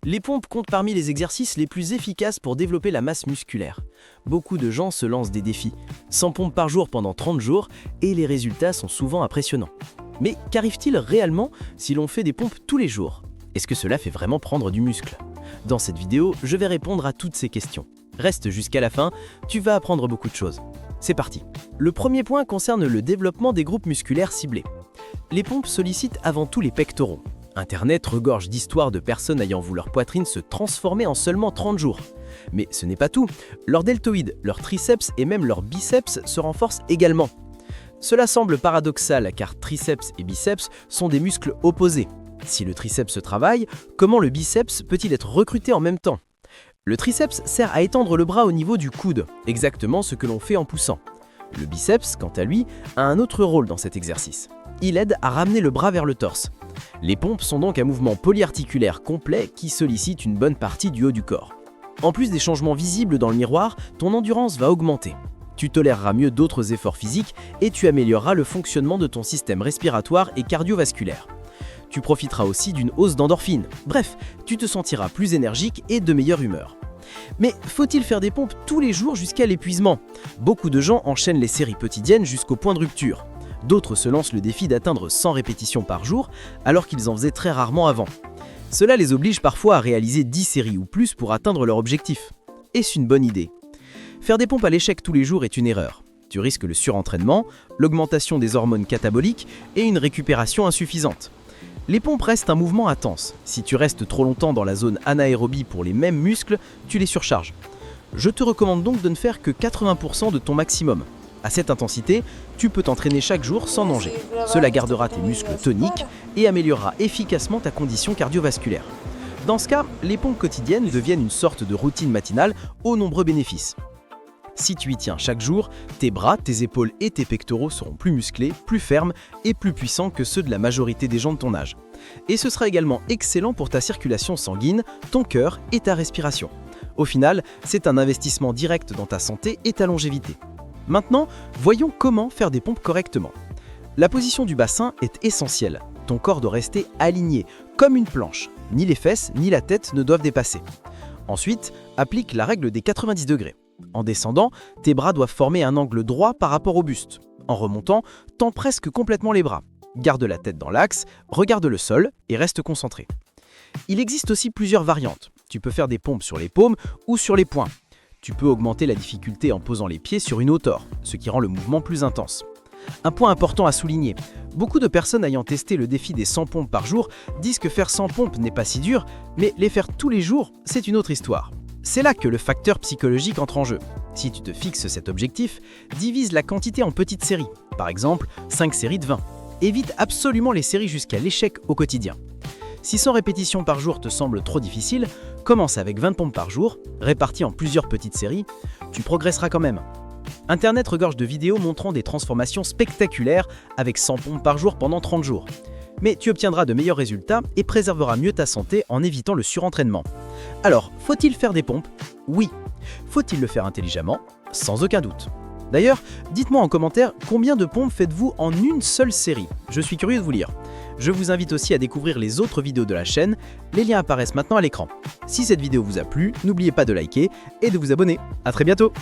Les pompes comptent parmi les exercices les plus efficaces pour développer la masse musculaire. Beaucoup de gens se lancent des défis, 100 pompes par jour pendant 30 jours, et les résultats sont souvent impressionnants. Mais qu'arrive-t-il réellement si l'on fait des pompes tous les jours? Est-ce que cela fait vraiment prendre du muscle? Dans cette vidéo, je vais répondre à toutes ces questions. Reste jusqu'à la fin, tu vas apprendre beaucoup de choses. C'est parti. Le premier point concerne le développement des groupes musculaires ciblés. Les pompes sollicitent avant tout les pectoraux. Internet regorge d'histoires de personnes ayant vu leur poitrine se transformer en seulement 30 jours. Mais ce n'est pas tout, leurs deltoïdes, leurs triceps et même leurs biceps se renforcent également. Cela semble paradoxal car triceps et biceps sont des muscles opposés. Si le triceps se travaille, comment le biceps peut-il être recruté en même temps? Le triceps sert à étendre le bras au niveau du coude, exactement ce que l'on fait en poussant. Le biceps, quant à lui, a un autre rôle dans cet exercice. Il aide à ramener le bras vers le torse. Les pompes sont donc un mouvement polyarticulaire complet qui sollicite une bonne partie du haut du corps. En plus des changements visibles dans le miroir, ton endurance va augmenter. Tu toléreras mieux d'autres efforts physiques et tu amélioreras le fonctionnement de ton système respiratoire et cardiovasculaire. Tu profiteras aussi d'une hausse d'endorphines. Bref, tu te sentiras plus énergique et de meilleure humeur. Mais faut-il faire des pompes tous les jours jusqu'à l'épuisement? Beaucoup de gens enchaînent les séries quotidiennes jusqu'au point de rupture. D'autres se lancent le défi d'atteindre 100 répétitions par jour alors qu'ils en faisaient très rarement avant. Cela les oblige parfois à réaliser 10 séries ou plus pour atteindre leur objectif. Est-ce une bonne idée? Faire des pompes à l'échec tous les jours est une erreur. Tu risques le surentraînement, l'augmentation des hormones cataboliques et une récupération insuffisante. Les pompes restent un mouvement intense. Si tu restes trop longtemps dans la zone anaérobie pour les mêmes muscles, tu les surcharges. Je te recommande donc de ne faire que 80% de ton maximum. À cette intensité, tu peux t'entraîner chaque jour sans danger. Cela gardera tes muscles toniques et améliorera efficacement ta condition cardiovasculaire. Dans ce cas, les pompes quotidiennes deviennent une sorte de routine matinale aux nombreux bénéfices. Si tu y tiens chaque jour, tes bras, tes épaules et tes pectoraux seront plus musclés, plus fermes et plus puissants que ceux de la majorité des gens de ton âge. Et ce sera également excellent pour ta circulation sanguine, ton cœur et ta respiration. Au final, c'est un investissement direct dans ta santé et ta longévité. Maintenant, voyons comment faire des pompes correctement. La position du bassin est essentielle. Ton corps doit rester aligné, comme une planche. Ni les fesses ni la tête ne doivent dépasser. Ensuite, applique la règle des 90 degrés. En descendant, tes bras doivent former un angle droit par rapport au buste. En remontant, tends presque complètement les bras. Garde la tête dans l'axe, regarde le sol et reste concentré. Il existe aussi plusieurs variantes. Tu peux faire des pompes sur les paumes ou sur les poings. Tu peux augmenter la difficulté en posant les pieds sur une hauteur, ce qui rend le mouvement plus intense. Un point important à souligner, beaucoup de personnes ayant testé le défi des 100 pompes par jour disent que faire 100 pompes n'est pas si dur, mais les faire tous les jours, c'est une autre histoire. C'est là que le facteur psychologique entre en jeu. Si tu te fixes cet objectif, divise la quantité en petites séries, par exemple 5 séries de 20. Évite absolument les séries jusqu'à l'échec au quotidien. Si 100 répétitions par jour te semble trop difficile, commence avec 20 pompes par jour, réparties en plusieurs petites séries, tu progresseras quand même. Internet regorge de vidéos montrant des transformations spectaculaires avec 100 pompes par jour pendant 30 jours. Mais tu obtiendras de meilleurs résultats et préserveras mieux ta santé en évitant le surentraînement. Alors, faut-il faire des pompes? Oui. Faut-il le faire intelligemment? Sans aucun doute. D'ailleurs, dites-moi en commentaire combien de pompes faites-vous en une seule série? Je suis curieux de vous lire. Je vous invite aussi à découvrir les autres vidéos de la chaîne, les liens apparaissent maintenant à l'écran. Si cette vidéo vous a plu, n'oubliez pas de liker et de vous abonner. À très bientôt!